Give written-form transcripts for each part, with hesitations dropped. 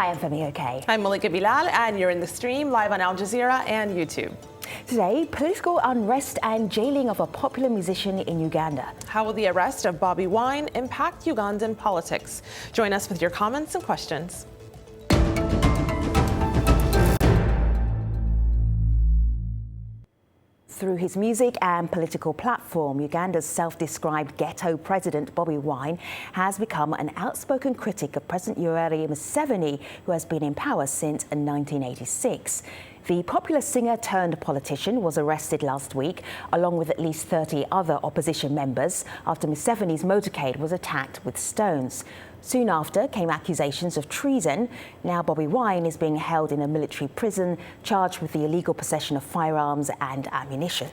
I am Femi Okay. I'm Malika Bilal, and you're in the stream live on Al Jazeera and YouTube. Today, political unrest and jailing of a popular musician in Uganda. How will the arrest of Bobi Wine impact Ugandan politics? Join us with your comments and questions. Through his music and political platform, Uganda's self-described ghetto president, Bobi Wine, has become an outspoken critic of President Yoweri Museveni, who has been in power since 1986. The popular singer-turned-politician was arrested last week, along with at least 30 other opposition members, after Museveni's motorcade was attacked with stones. Soon after came accusations of treason. Now Bobi Wine is being held in a military prison, charged with the illegal possession of firearms and ammunition.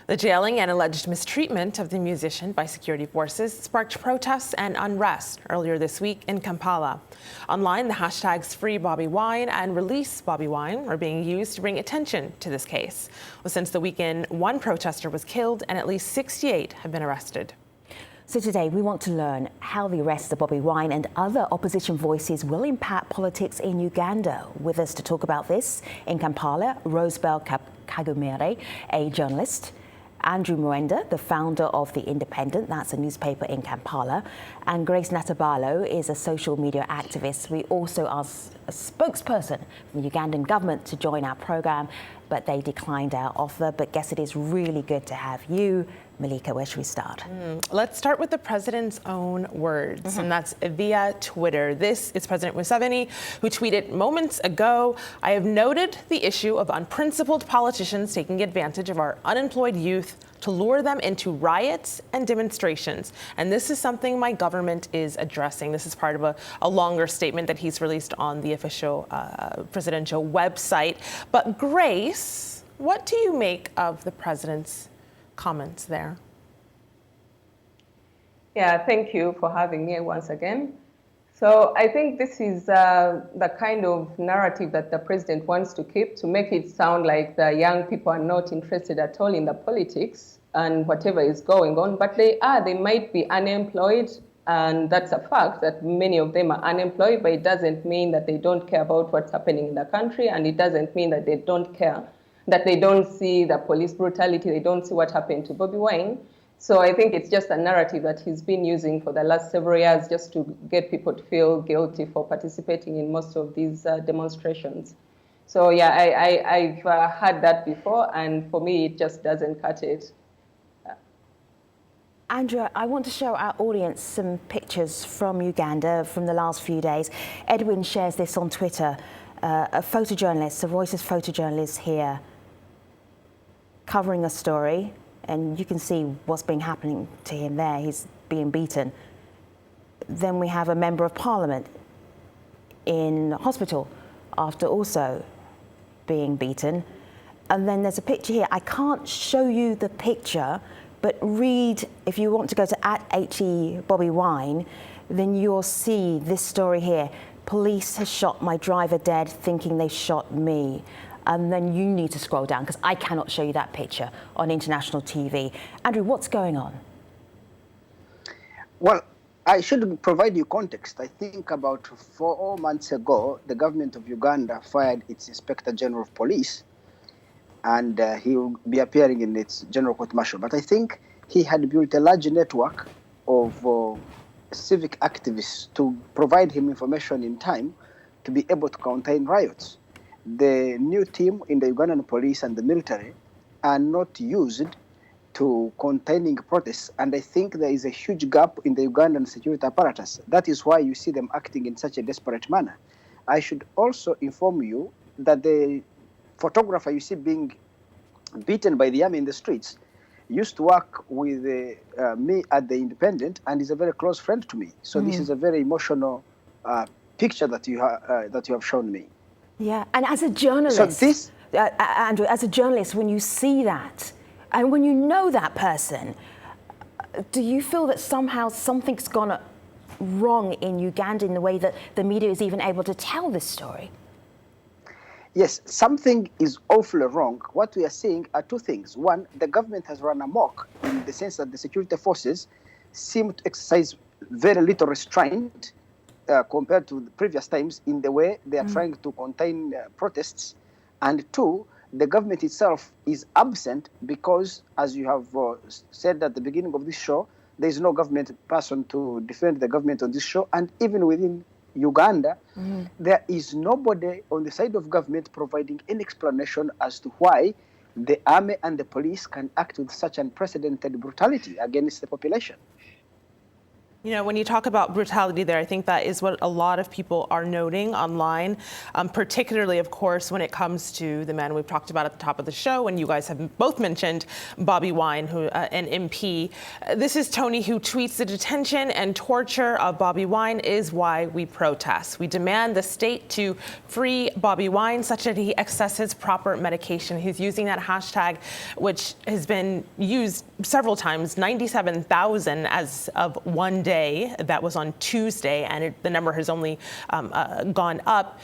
The jailing and alleged mistreatment of the musician by security forces sparked protests and unrest earlier this week in Kampala. Online, the hashtags Free Bobi Wine and Release Bobi Wine are being used to bring attention to this case. Well, since the weekend, one protester was killed and at least 68 have been arrested. So today we want to learn how the arrest of Bobi Wine and other opposition voices will impact politics in Uganda. With us to talk about this in Kampala, Robert Kyagulanyi, a journalist, Andrew Mwenda, the founder of The Independent, that's a newspaper in Kampala, and Grace Natabalo is a social media activist. We also asked a spokesperson from the Ugandan government to join our program, but they declined our offer. But guess it is really good to have you. Malika, where should we start? Let's start with the president's own words, and that's via Twitter. This is President Museveni, who tweeted moments ago, "I have noted the issue of unprincipled politicians taking advantage of our unemployed youth to lure them into riots and demonstrations. And this is something my government is addressing." This is part of a longer statement that he's released on the official presidential website. But Grace, what do you make of the president's comments there? Yeah, thank you for having me once again. So I think this is the kind of narrative that the president wants to keep, to make it sound like the young people are not interested at all in the politics and whatever is going on, but they are. They might be unemployed, and that's a fact that many of them are unemployed, but it doesn't mean that they don't care about what's happening in the country, and it doesn't mean that they don't care, that they don't see the police brutality, they don't see what happened to Bobi Wine. So I think it's just a narrative that he's been using for the last several years just to get people to feel guilty for participating in most of these demonstrations. So yeah, I've heard that before, and for me, it just doesn't cut it. Andrea, I want to show our audience some pictures from Uganda from the last few days. Edwin shares this on Twitter. A photojournalist, a Reuters photojournalist here, covering a story, and you can see what's been happening to him there. He's being beaten. Then we have a member of parliament in hospital after also being beaten. And then there's a picture here. I can't show you the picture, but read, if you want to go to @HE Bobi Wine, then you'll see this story here. Police has shot my driver dead, thinking they shot me. And then you need to scroll down, because I cannot show you that picture on international TV. Andrew, what's going on? Well, I should provide you context. I think about 4 months ago, the government of Uganda fired its Inspector General of Police, and he will be appearing in its general court martial. But I think he had built a large network of civic activists to provide him information in time to be able to contain riots. The new team in the Ugandan police and the military are not used to containing protests, and I think there is a huge gap in the Ugandan security apparatus. That is why you see them acting in such a desperate manner. I should also inform you that the photographer you see being beaten by the army in the streets used to work with me at The Independent and is a very close friend to me. So this is a very emotional picture that you have shown me. Yeah, and as a journalist, so this, Andrew, as a journalist, when you see that, and when you know that person, do you feel that somehow something's gone wrong in Uganda in the way that the media is even able to tell this story? Yes, something is awfully wrong. What we are seeing are two things. One, the government has run amok in the sense that the security forces seem to exercise very little restraint compared to the previous times in the way they are trying to contain protests. And two, the government itself is absent because, as you have said at the beginning of this show, there is no government person to defend the government on this show. And even within Uganda, there is nobody on the side of government providing any explanation as to why the army and the police can act with such unprecedented brutality against the population. You know, when you talk about brutality there, I think that is what a lot of people are noting online, particularly, of course, when it comes to the man we've talked about at the top of the show, and you guys have both mentioned Bobi Wine, who an MP. This is Tony, who tweets, "The detention and torture of Bobi Wine is why we protest. We demand the state to free Bobi Wine such that he accesses proper medication." He's using that hashtag, which has been used several times, 97,000 as of one day. That was on Tuesday, and the number has only gone up.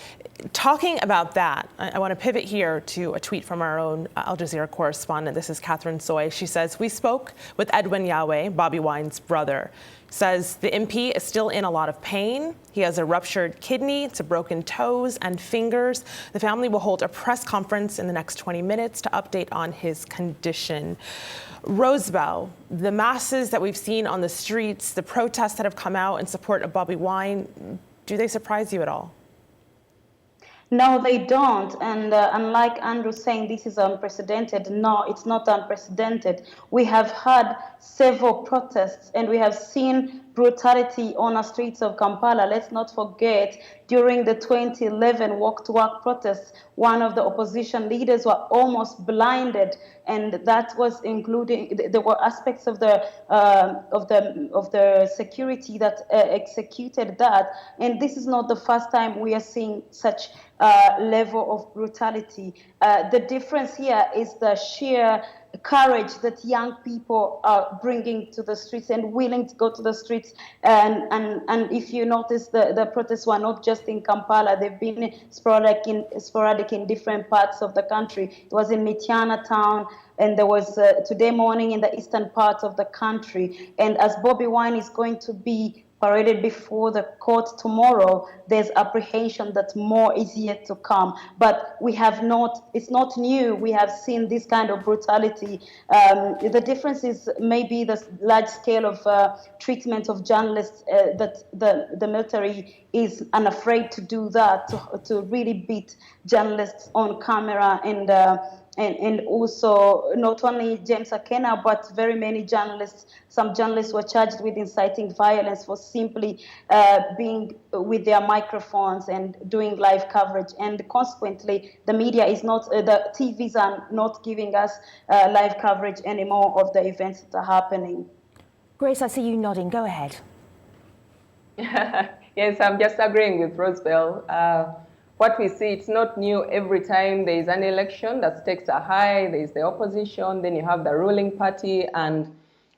Talking about that, I want to pivot here to a tweet from our own Al Jazeera correspondent. This is Catherine Soy. She says, "We spoke with Edwin Yawe, Bobi Wine's brother. Says the MP is still in a lot of pain. He has a ruptured kidney, to broken toes and fingers. The family will hold a press conference in the next 20 minutes to update on his condition." Rosebell, the masses that we've seen on the streets, the protests that have come out in support of Bobi Wine, do they surprise you at all? No, they don't. And unlike Andrew saying this is unprecedented, no, it's not unprecedented. We have had several protests and we have seen brutality on the streets of Kampala. Let's not forget, during the 2011 walk-to-work protests, one of the opposition leaders were almost blinded, and that was including, there were aspects of the security that executed that. And this is not the first time we are seeing such level of brutality. The difference here is the sheer courage that young people are bringing to the streets and willing to go to the streets. And if you notice, the protests were not just in Kampala. They've been sporadic in different parts of the country. It was in Mityana town, and there was today morning in the eastern part of the country. And as Bobi Wine is going to be paraded before the court tomorrow, there's apprehension that more is yet to come. But we have not, it's not new. We have seen this kind of brutality. The difference is maybe the large scale of treatment of journalists, that the military is unafraid to do that, to really beat journalists on camera, and also not only James Akena, but very many journalists. Some journalists were charged with inciting violence for simply being with their microphones and doing live coverage. And consequently, the media is not, the TVs are not giving us live coverage anymore of the events that are happening. Grace, I see you nodding. Go ahead. Yes, I'm just agreeing with Rosebell. What we see, it's not new. Every time there is an election, the stakes are high, there is the opposition, then you have the ruling party, and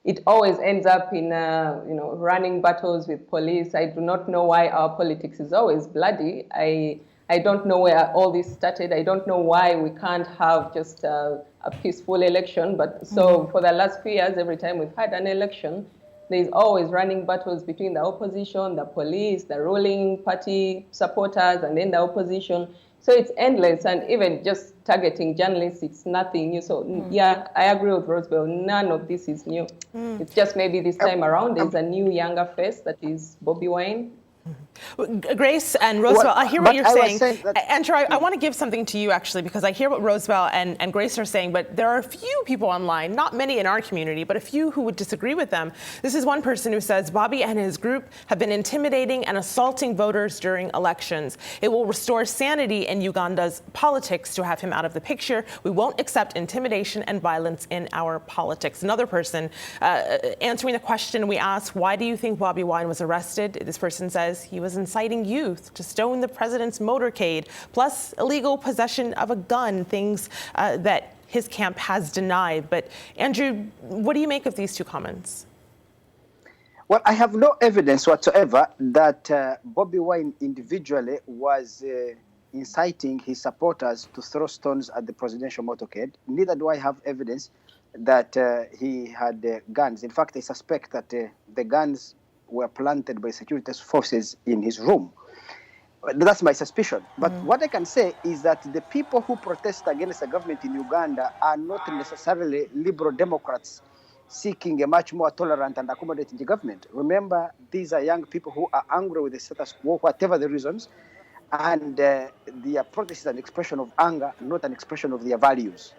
it always ends up in running battles with police. I do not know why our politics is always bloody. I don't know where all this started. I don't know why we can't have just a peaceful election. But so for the last few years, every time we've had an election, there's always running battles between the opposition, the police, the ruling party supporters, and then the opposition. So it's endless, and even just targeting journalists, it's nothing new. So yeah, I agree with Rosebell. None of this is new. It's just maybe this time around there's a new younger face that is Bobi Wine. Grace and Rosebell, I hear what you're saying. Andrew, I want to give something to you, actually, because I hear what Rosebell and Grace are saying, but there are a few people online, not many in our community, but a few who would disagree with them. This is one person who says, Bobi and his group have been intimidating and assaulting voters during elections. It will restore sanity in Uganda's politics to have him out of the picture. We won't accept intimidation and violence in our politics. Another person answering the question we asked, why do you think Bobi Wine was arrested? This person says, he was inciting youth to stone the president's motorcade, plus illegal possession of a gun, things that his camp has denied. But Andrew, what do you make of these two comments? Well, I have no evidence whatsoever that Bobi Wine individually was inciting his supporters to throw stones at the presidential motorcade. Neither do I have evidence that he had guns. In fact, I suspect that the guns were planted by security forces in his room. That's my suspicion. But what I can say is that the people who protest against the government in Uganda are not necessarily liberal Democrats seeking a much more tolerant and accommodating government. Remember, these are young people who are angry with the status quo, whatever the reasons, and their protest is an expression of anger, not an expression of their values.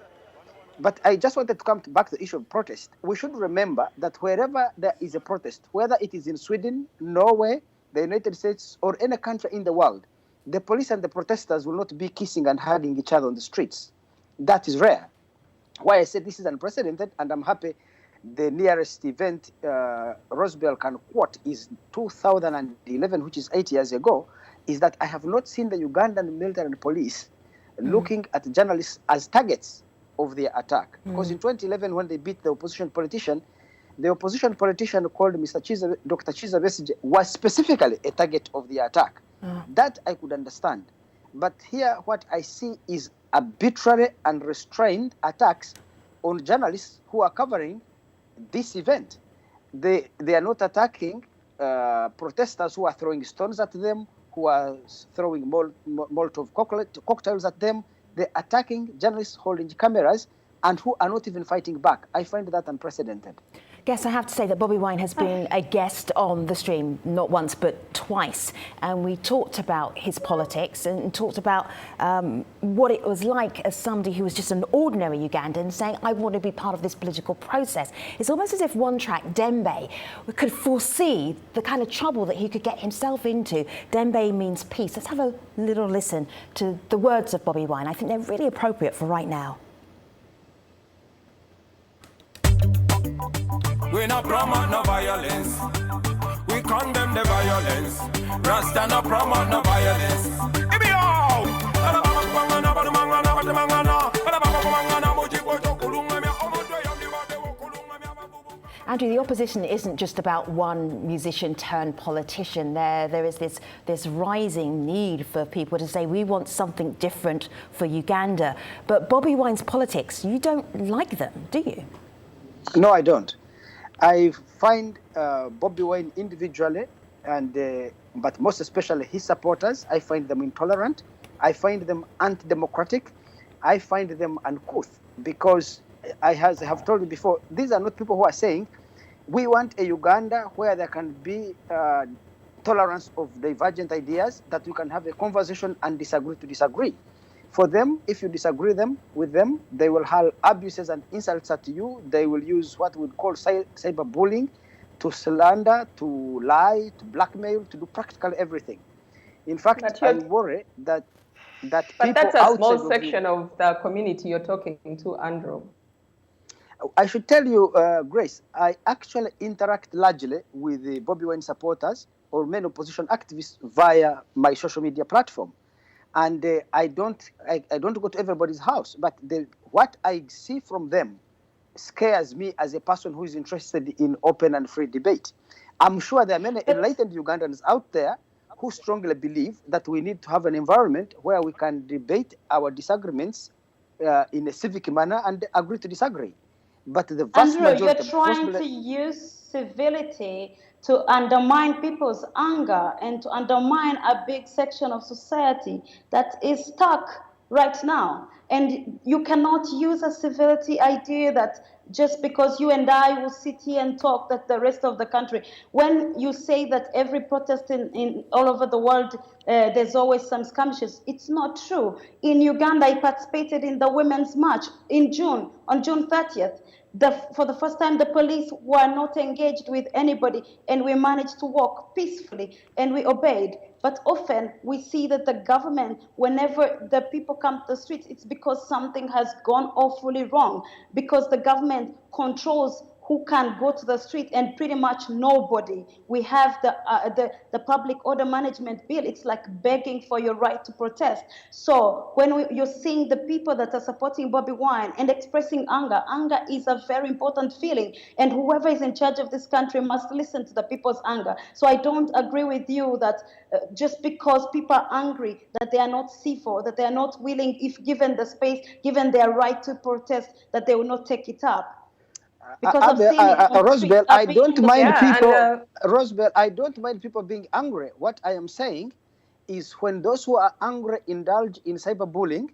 But I just wanted to come back to the issue of protest. We should remember that wherever there is a protest, whether it is in Sweden, Norway, the United States, or any country in the world, the police and the protesters will not be kissing and hugging each other on the streets. That is rare. Why I say this is unprecedented, and I'm happy the nearest event Roswell can quote is 2011, which is 8 years ago, is that I have not seen the Ugandan military and police looking at journalists as targets of their attack. Because in 2011, when they beat the opposition politician called Dr. Chiza Besigye was specifically a target of the attack. That I could understand. But here what I see is arbitrary and restrained attacks on journalists who are covering this event. They are not attacking protesters who are throwing stones at them, who are throwing Molotov cocktails at them. They're attacking journalists holding cameras and who are not even fighting back. I find that unprecedented. Yes, I have to say that Bobi Wine has been a guest on the stream, not once, but twice. And we talked about his politics and talked about what it was like as somebody who was just an ordinary Ugandan saying, I want to be part of this political process. It's almost as if One Track Dembe could foresee the kind of trouble that he could get himself into. Dembe means peace. Let's have a little listen to the words of Bobi Wine. I think they're really appropriate for right now. We no promote no violence. We condemn the violence. Rasta no promote no violence. Andrew, the opposition isn't just about one musician turned politician. There is this rising need for people to say we want something different for Uganda. But Bobi Wine's politics, you don't like them, do you? No, I don't. I find Bobi Wine individually, but most especially his supporters, I find them intolerant. I find them anti-democratic. I find them uncouth because I have told you before, these are not people who are saying, we want a Uganda where there can be tolerance of divergent ideas, that you can have a conversation and disagree to disagree. For them, if you disagree with them, they will hurl abuses and insults at you. They will use what we call cyberbullying to slander, to lie, to blackmail, to do practically everything. In fact, I worry that people But that's a small outside section of the community you're talking to, Andrew. I should tell you, Grace, I actually interact largely with the Bobi Wine supporters or many opposition activists via my social media platform. And I don't go to everybody's house, but what I see from them scares me as a person who is interested in open and free debate. I'm sure there are many enlightened Ugandans out there who strongly believe that we need to have an environment where we can debate our disagreements in a civic manner and agree to disagree. But the vast majority, you're trying to use civility to undermine people's anger and to undermine a big section of society that is stuck right now. And you cannot use a civility idea that just because you and I will sit here and talk, that the rest of the country, when you say that every protest in all over the world, there's always some skirmishes, it's not true. In Uganda, I participated in the Women's March in June, on June 30th. For the first time, the police were not engaged with anybody, and we managed to walk peacefully, and we obeyed. But often we see that the government, whenever the people come to the streets, it's because something has gone awfully wrong, because the government controls who can go to the street, and pretty much nobody. We have the public order management bill. It's like begging for your right to protest. So when you're seeing the people that are supporting Bobi Wine and expressing anger is a very important feeling. And whoever is in charge of this country must listen to the people's anger. So I don't agree with you that just because people are angry, that they are not civil, that they are not willing, if given the space, given their right to protest, that they will not take it up. Because I've seen it on Rosabel, I don't mind people. Rosabel, I don't mind people being angry. What I am saying is when those who are angry indulge in cyberbullying,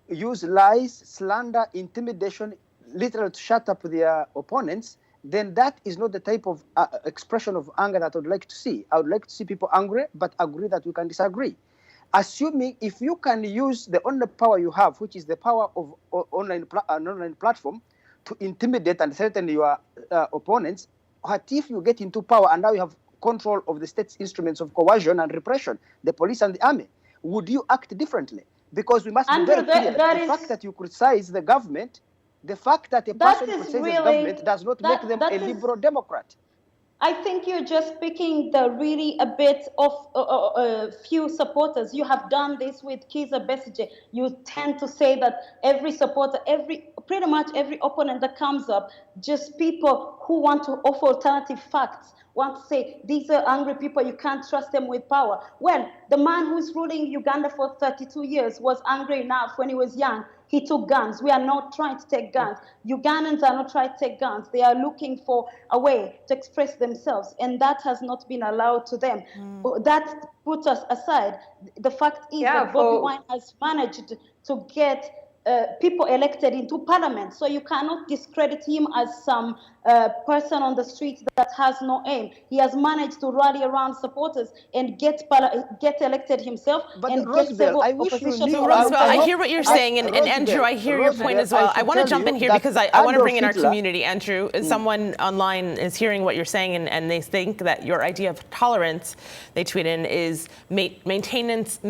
use lies, slander, intimidation, literally to shut up their opponents, then that is not the type of expression of anger that I would like to see. I would like to see people angry, but agree that we can disagree. Assuming if you can use the only power you have, which is the power of an online platform, to intimidate and threaten your opponents, what if you get into power and now you have control of the state's instruments of coercion and repression, the police and the army? Would you act differently? Because we must be very clear. The fact that you criticize the government, the fact that a person criticizes the government does not make them a liberal Democrat. I think you're just picking a bit of few supporters. You have done this with Kizza Besigye. You tend to say that every supporter, pretty much every opponent that comes up, just people who want to offer alternative facts, want to say these are angry people, you can't trust them with power. Well, the man who's ruling Uganda for 32 years was angry enough when he was young. He took guns. We are not trying to take guns. Ugandans are not trying to take guns. They are looking for a way to express themselves, and that has not been allowed to them. That puts us aside. The fact is that Bobi Wine has managed to get people elected into parliament. So you cannot discredit him as some person on the street that has no aim. He has managed to rally around supporters and get elected himself. But and Rosabel, get several I wish you opposition. knew. Rosabel, I hear what you're saying, and Andrew, I hear your point as well. I want to jump in here because I want to bring in our community. Andrew, someone online is hearing what you're saying, and they think that your idea of tolerance, they tweet in, is maintenance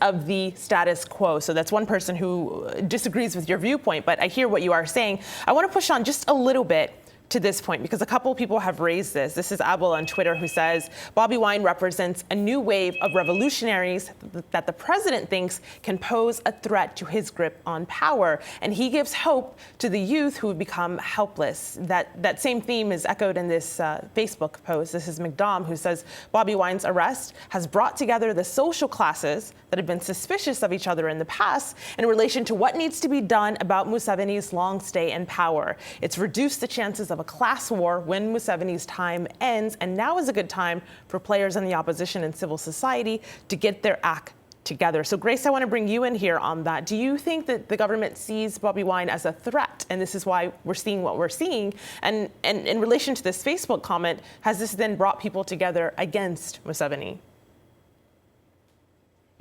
of the status quo. So that's one person who disagrees with your viewpoint, but I hear what you are saying. I want to push on just a little bit to this point because a couple of people have raised this. This is Abel on Twitter who says, Bobi Wine represents a new wave of revolutionaries that the president thinks can pose a threat to his grip on power. And he gives hope to the youth who have become helpless. That same theme is echoed in this Facebook post. This is McDom who says, Bobi Wine's arrest has brought together the social classes that have been suspicious of each other in the past in relation to what needs to be done about Museveni's long stay in power. It's reduced the chances of a class war when Museveni's time ends, and now is a good time for players in the opposition and civil society to get their act together. So Grace, I want to bring you in here on that. Do you think that the government sees Bobi Wine as a threat, and this is why we're seeing what we're seeing? And in relation to this Facebook comment, has this then brought people together against Museveni?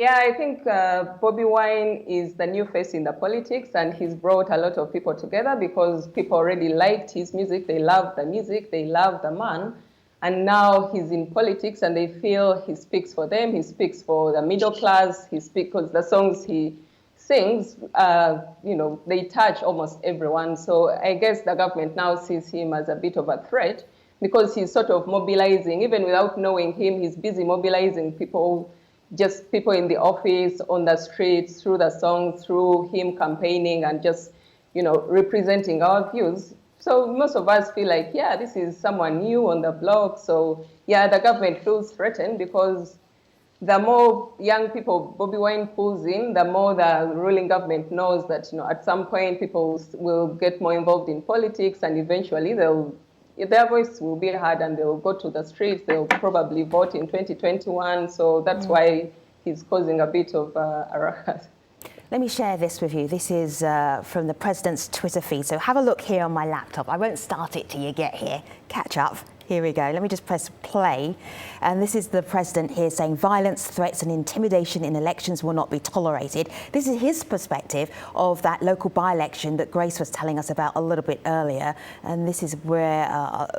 Yeah, I think Bobi Wine is the new face in the politics, and he's brought a lot of people together because people already liked his music. They love the music. They love the man. And now he's in politics, and they feel he speaks for them. He speaks for the middle class. He speaks because the songs he sings, they touch almost everyone. So I guess the government now sees him as a bit of a threat because he's sort of mobilizing. Even without knowing him, he's busy mobilizing people, just people in the office, on the streets, through the songs, through him campaigning and just, representing our views. So most of us feel like, yeah, this is someone new on the block. So yeah, the government feels threatened because the more young people Bobi Wine pulls in, the more the ruling government knows that, at some point people will get more involved in politics, and eventually their voice will be heard and they'll go to the streets. They'll probably vote in 2021. So that's why he's causing a bit of a ruckus. Let me share this with you. This is from the president's Twitter feed. So have a look here on my laptop. I won't start it till you get here. Catch up. Here we go. Let me just press play. And this is the president here saying violence, threats and intimidation in elections will not be tolerated. This is his perspective of that local by-election that Grace was telling us about a little bit earlier. And this is where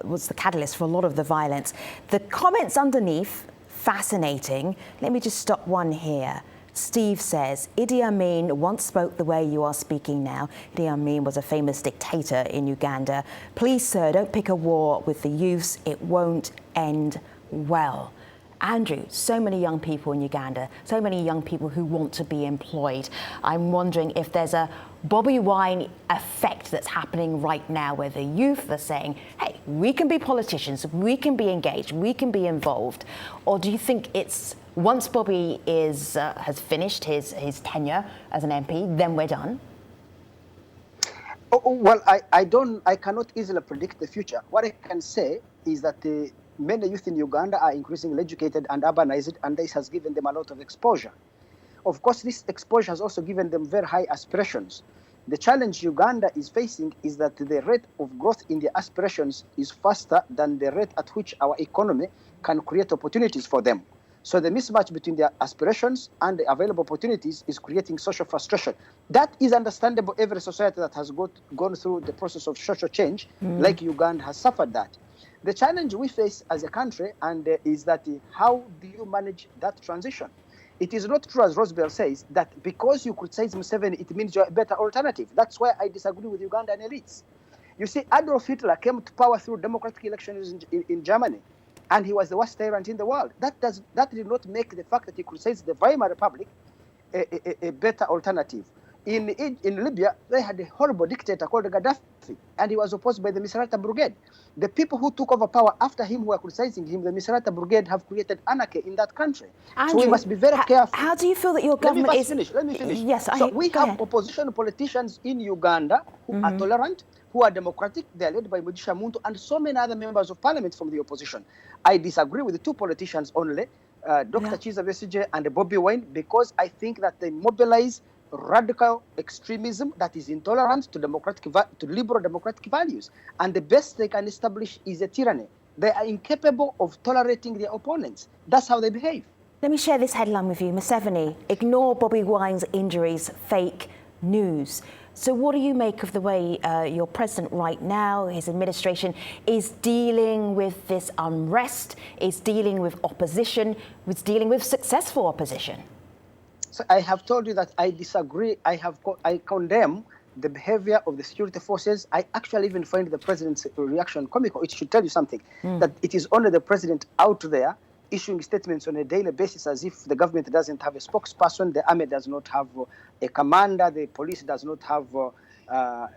was the catalyst for a lot of the violence. The comments underneath, fascinating. Let me just stop one here. Steve says, Idi Amin once spoke the way you are speaking now. Idi Amin was a famous dictator in Uganda. Please, sir, don't pick a war with the youths. It won't end well. Andrew, so many young people in Uganda, so many young people who want to be employed. I'm wondering if there's a Bobi Wine effect that's happening right now where the youth are saying, hey, we can be politicians, we can be engaged, we can be involved. Or do you think it's once Bobi has finished his tenure as an MP, then we're done? Well, I cannot easily predict the future. What I can say is that many youth in Uganda are increasingly educated and urbanized, and this has given them a lot of exposure. Of course, this exposure has also given them very high aspirations. The challenge Uganda is facing is that the rate of growth in their aspirations is faster than the rate at which our economy can create opportunities for them. So the mismatch between their aspirations and the available opportunities is creating social frustration. That is understandable. Every society that has gone through the process of social change, like Uganda, has suffered that. The challenge we face as a country is that how do you manage that transition? It is not true, as Rosebell says, that because you criticize Museveni, it means you're a better alternative. That's why I disagree with Ugandan elites. You see, Adolf Hitler came to power through democratic elections in Germany, and he was the worst tyrant in the world. That did not make the fact that he criticized the Weimar Republic a better alternative. In Libya, they had a horrible dictator called Gaddafi, and he was opposed by the Misrata Brigade. The people who took over power after him, who were criticizing him, the Misrata Brigade, have created anarchy in that country. Andrew, so we must be very careful. How do you feel that your government is... Let me finish. Yes, we have opposition politicians in Uganda who are tolerant, who are democratic. They are led by Mugisha Muntu and so many other members of parliament from the opposition. I disagree with the two politicians only, Dr. Chiza Besigye and Bobi Wine, because I think that they mobilize radical extremism that is intolerant to liberal democratic values. And the best they can establish is a tyranny. They are incapable of tolerating their opponents. That's how they behave. Let me share this headline with you. Museveni, ignore Bobi Wine's injuries, fake news. So what do you make of the way your president right now, his administration, is dealing with this unrest, is dealing with opposition, is dealing with successful opposition? So I have told you that I disagree. I condemn the behavior of the security forces. I actually even find the president's reaction comical. It should tell you something, that it is only the president out there issuing statements on a daily basis as if the government doesn't have a spokesperson, the army does not have a commander, the police does not have a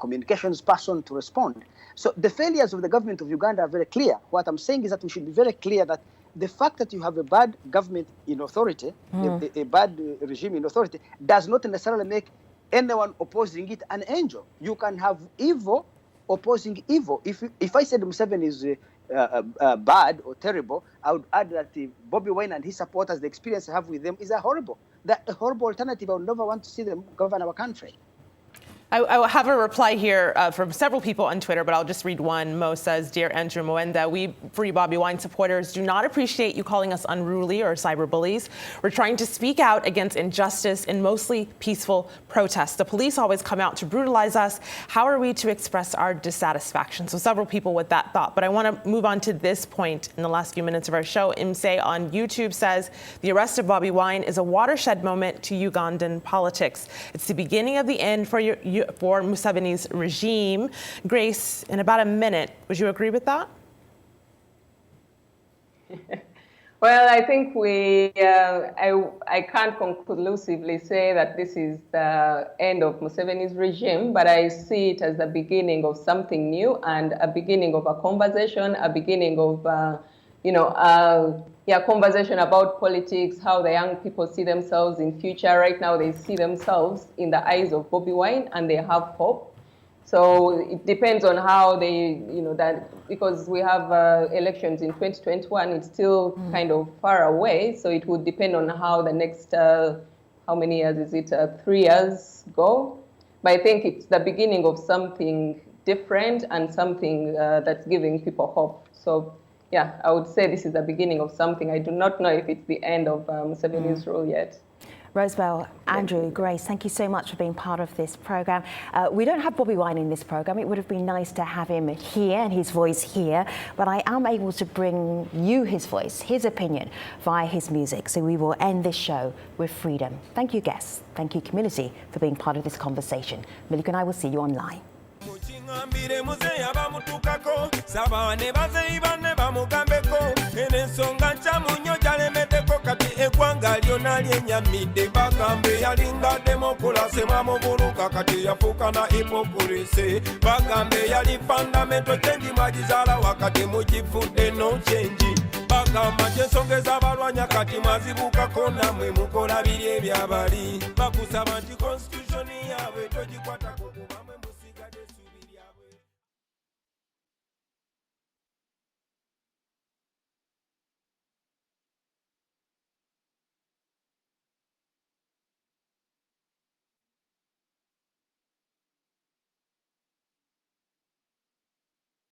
communications person to respond. So the failures of the government of Uganda are very clear. What I'm saying is that we should be very clear that the fact that you have a bad government in authority, a bad regime in authority, does not necessarily make anyone opposing it an angel. You can have evil opposing evil. If I said Museveni is bad or terrible, I would add that Bobi Wine and his supporters, the experience I have with them is a horrible alternative. I would never want to see them govern our country. I have a reply here from several people on Twitter, but I'll just read one. Mo says, Dear Andrew Mwenda, we Free Bobi Wine supporters do not appreciate you calling us unruly or cyberbullies. We're trying to speak out against injustice in mostly peaceful protests. The police always come out to brutalize us. How are we to express our dissatisfaction? So several people with that thought. But I want to move on to this point in the last few minutes of our show. Imse on YouTube says, the arrest of Bobi Wine is a watershed moment to Ugandan politics. It's the beginning of the end for Museveni's regime. Grace, in about a minute, would you agree with that? Well, I think I can't conclusively say that this is the end of Museveni's regime, but I see it as the beginning of something new and a beginning of a conversation, a beginning of, conversation about politics, how the young people see themselves in future. Right now, they see themselves in the eyes of Bobi Wine and they have hope. So it depends on how they, because we have elections in 2021, it's still kind of far away. So it would depend on how the next, how many years is it, 3 years go. But I think it's the beginning of something different and something that's giving people hope. So yeah, I would say this is the beginning of something. I do not know if it's the end of Museveni's rule yet. Rosebell, Andrew, Grace, thank you so much for being part of this programme. We don't have Bobi Wine in this programme. It would have been nice to have him here and his voice here, but I am able to bring you his voice, his opinion, via his music. So we will end this show with freedom. Thank you, guests. Thank you, community, for being part of this conversation. Malik and I will see you online. Eggwanga lyonna lyennyamidde bagambe yalingaddemu okulasema mu buluka kati yafuuka na hypocrisy bagambe yali fundamental change mwagizaala wakati mugifudde no change bagamba gy'ensonga ez'abalwanya kati mwazibukako nammwe mukola biri ebyabali bakusaba nti constitution yaabwe togikwatako kuba